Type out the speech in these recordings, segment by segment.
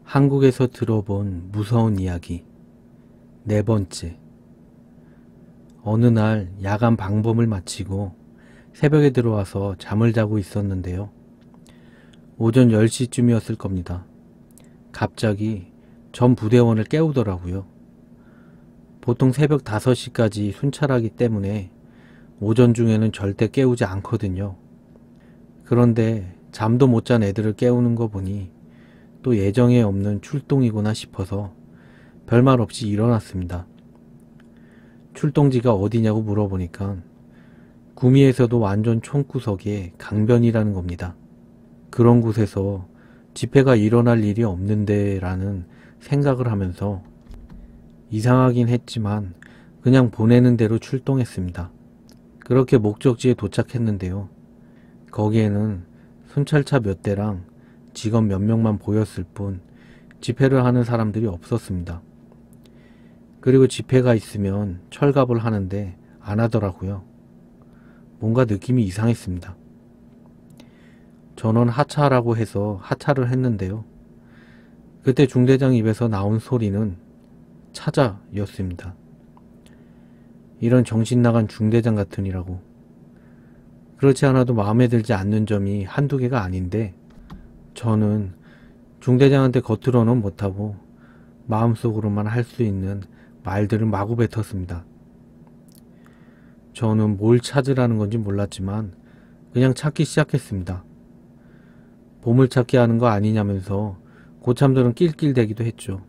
한국에서 들어본 무서운 이야기 네 번째. 어느 날 야간 방범을 마치고 새벽에 들어와서 잠을 자고 있었는데요. 오전 10시쯤이었을 겁니다. 갑자기 전 부대원을 깨우더라고요. 보통 새벽 5시까지 순찰하기 때문에 오전 중에는 절대 깨우지 않거든요. 그런데 잠도 못 잔 애들을 깨우는 거 보니 또 예정에 없는 출동이구나 싶어서 별말 없이 일어났습니다. 출동지가 어디냐고 물어보니까 구미에서도 완전 총구석에 강변이라는 겁니다. 그런 곳에서 집회가 일어날 일이 없는데 라는 생각을 하면서 이상하긴 했지만 그냥 보내는 대로 출동했습니다. 그렇게 목적지에 도착했는데요. 거기에는 순찰차 몇 대랑 직원 몇 명만 보였을 뿐 집회를 하는 사람들이 없었습니다. 그리고 집회가 있으면 철갑을 하는데 안 하더라고요. 뭔가 느낌이 이상했습니다. 전원 하차라고 해서 하차를 했는데요. 그때 중대장 입에서 나온 소리는 차자 였습니다. 이런 정신나간 중대장 같으니라고. 그렇지 않아도 마음에 들지 않는 점이 한두 개가 아닌데 저는 중대장한테 겉으로는 못하고 마음속으로만 할 수 있는 말들을 마구 뱉었습니다. 저는 뭘 찾으라는 건지 몰랐지만 그냥 찾기 시작했습니다. 보물찾기 하는 거 아니냐면서 고참들은 낄낄대기도 했죠.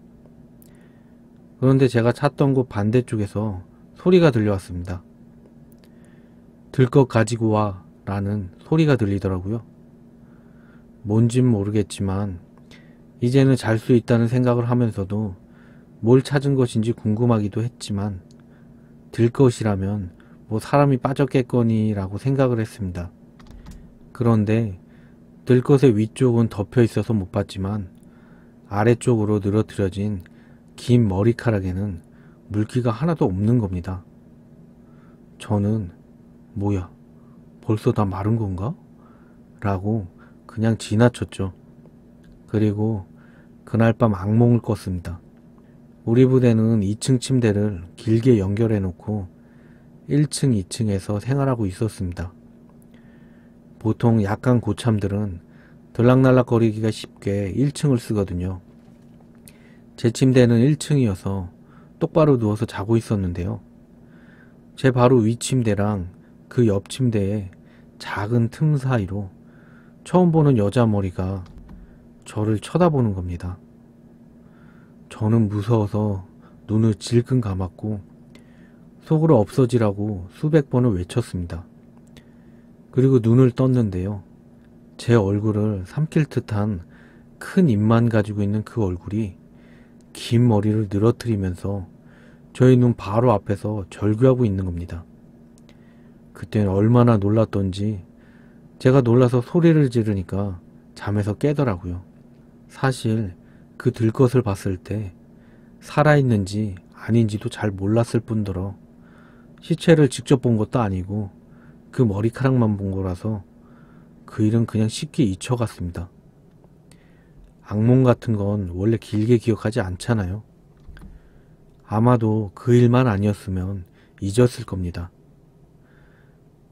그런데 제가 찾던 곳 반대쪽에서 소리가 들려왔습니다. 들 것 가지고 와 라는 소리가 들리더라고요. 뭔진 모르겠지만 이제는 잘 수 있다는 생각을 하면서도 뭘 찾은 것인지 궁금하기도 했지만 들 것이라면 뭐 사람이 빠졌겠거니 라고 생각을 했습니다. 그런데 들 것의 위쪽은 덮여 있어서 못 봤지만 아래쪽으로 늘어뜨려진 긴 머리카락에는 물기가 하나도 없는 겁니다. 저는 뭐야 벌써 다 마른 건가? 라고 그냥 지나쳤죠. 그리고 그날 밤 악몽을 꿨습니다. 우리 부대는 2층 침대를 길게 연결해 놓고 1층, 2층에서 생활하고 있었습니다. 보통 약간 고참들은 들락날락거리기가 쉽게 1층을 쓰거든요. 제 침대는 1층이어서 똑바로 누워서 자고 있었는데요. 제 바로 위 침대랑 그 옆 침대에 작은 틈 사이로 처음 보는 여자 머리가 저를 쳐다보는 겁니다. 저는 무서워서 눈을 질끈 감았고 속으로 없어지라고 수백 번을 외쳤습니다. 그리고 눈을 떴는데요. 제 얼굴을 삼킬 듯한 큰 입만 가지고 있는 그 얼굴이 긴 머리를 늘어뜨리면서 저희 눈 바로 앞에서 절규하고 있는 겁니다. 그때는 얼마나 놀랐던지 제가 놀라서 소리를 지르니까 잠에서 깨더라고요. 사실 그 들것을 봤을 때 살아있는지 아닌지도 잘 몰랐을 뿐더러 시체를 직접 본 것도 아니고 그 머리카락만 본 거라서 그 일은 그냥 쉽게 잊혀갔습니다. 악몽 같은 건 원래 길게 기억하지 않잖아요. 아마도 그 일만 아니었으면 잊었을 겁니다.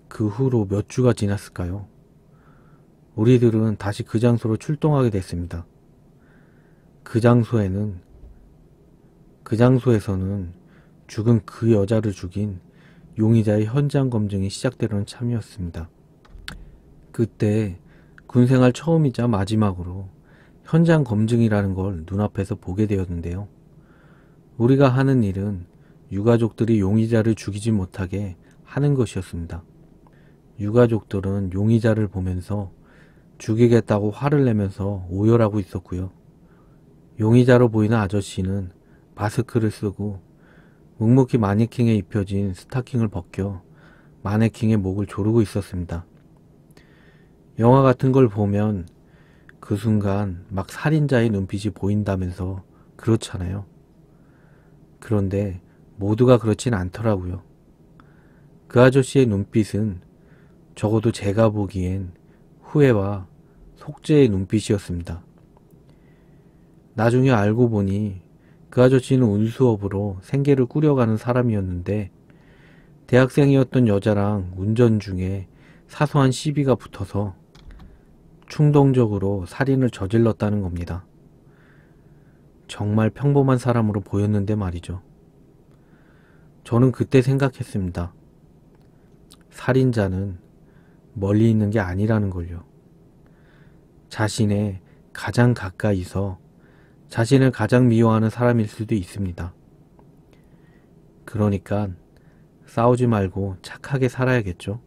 그 후로 몇 주가 지났을까요? 우리들은 다시 그 장소로 출동하게 됐습니다. 그 장소에서는 죽은 그 여자를 죽인 용의자의 현장 검증이 시작되려는 참이었습니다. 그때 군생활 처음이자 마지막으로 현장 검증이라는 걸 눈앞에서 보게 되었는데요. 우리가 하는 일은 유가족들이 용의자를 죽이지 못하게 하는 것이었습니다. 유가족들은 용의자를 보면서 죽이겠다고 화를 내면서 오열하고 있었고요. 용의자로 보이는 아저씨는 마스크를 쓰고 묵묵히 마네킹에 입혀진 스타킹을 벗겨 마네킹의 목을 조르고 있었습니다. 영화 같은 걸 보면 그 순간 막 살인자의 눈빛이 보인다면서 그렇잖아요. 그런데 모두가 그렇진 않더라고요. 그 아저씨의 눈빛은 적어도 제가 보기엔 후회와 속죄의 눈빛이었습니다. 나중에 알고 보니 그 아저씨는 운수업으로 생계를 꾸려가는 사람이었는데 대학생이었던 여자랑 운전 중에 사소한 시비가 붙어서 충동적으로 살인을 저질렀다는 겁니다. 정말 평범한 사람으로 보였는데 말이죠. 저는 그때 생각했습니다. 살인자는 멀리 있는 게 아니라는 걸요. 자신의 가장 가까이서 자신을 가장 미워하는 사람일 수도 있습니다. 그러니까 싸우지 말고 착하게 살아야겠죠.